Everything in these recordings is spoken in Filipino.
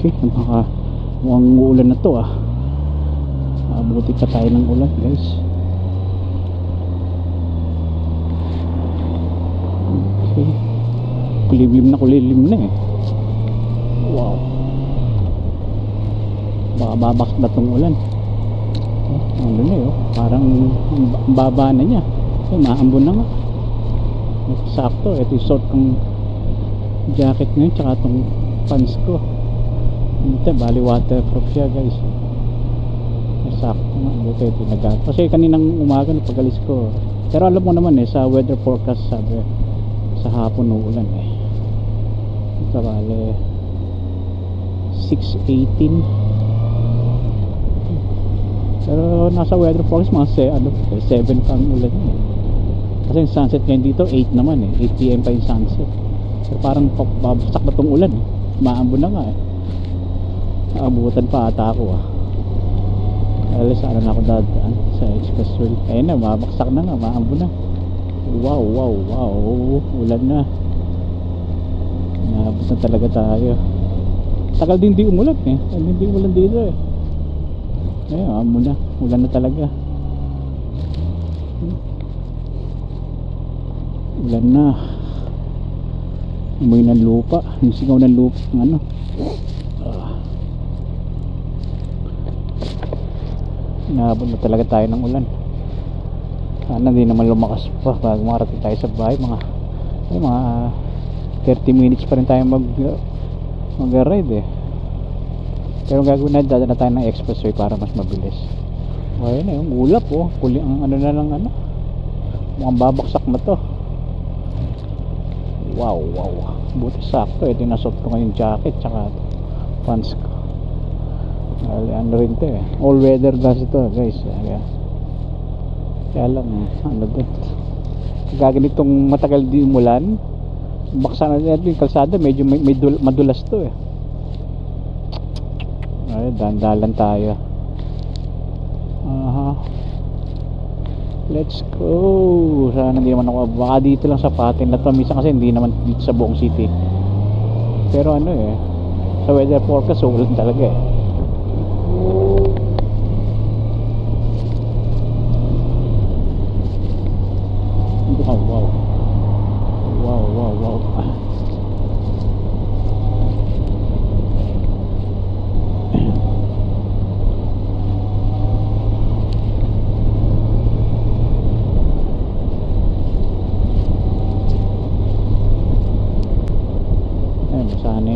Okay, mukhang uulan na to abuti pa tayo ng ulan guys. Okay, kulimlim na wow, baka babaksak na tong ulan. Ano na parang ang baba na niya. Maambon na nga. Sakto, ito yung suot kong jacket ngayon tsaka itong pants ko. Ito, bali waterproof siya guys. Sakto nga, buti ito nagamit. Kasi kaninang umaga napagalis ko. Pero alam mo naman sa weather forecast sabi sa hapon uulan ito bali 6:18. Pero nasa weather forecast mga 7 pa ang ulan kasi yung sunset ngayon dito 8 naman 8 PM pa yung sunset. Pero parang babagsak na tong ulan maambon na nga naabutan pa ata ako alas ano na ako dadaan sa expressway. Ayun na, mabaksak na nga, maambon na. Wow, ulan na. Naabot na talaga tayo. Tagal din di umulan hindi umulan dito ayun, amo na, ulan na talaga. Ulan na. Amoy ng lupa, yung singaw ng lupa ng naabot na talaga tayo ng ulan. Sana hindi naman lumakas pa bago marating tayo sa bahay. Mga 30 minutes pa rin tayo mag-ride pero gagawin na, dada na tayo ng expressway para mas mabilis. Ayun yung ulap ang ano na lang mukhang babaksak na to. Wow, buti sakto ito yung nasot ko ngayong jacket tsaka pants ko. Ano rin to all weather glass ito guys. Kaya lang din gaganitong matagal di umulan, baksa na din yung kalsada, medyo madulas to ay dandalan tayo. Let's go. Sana hindi naman ako, baka dito lang sa patin na to minsan kasi hindi naman dito sa buong city. Pero sa weather forecast ulan talaga wow.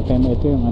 Sana ito yung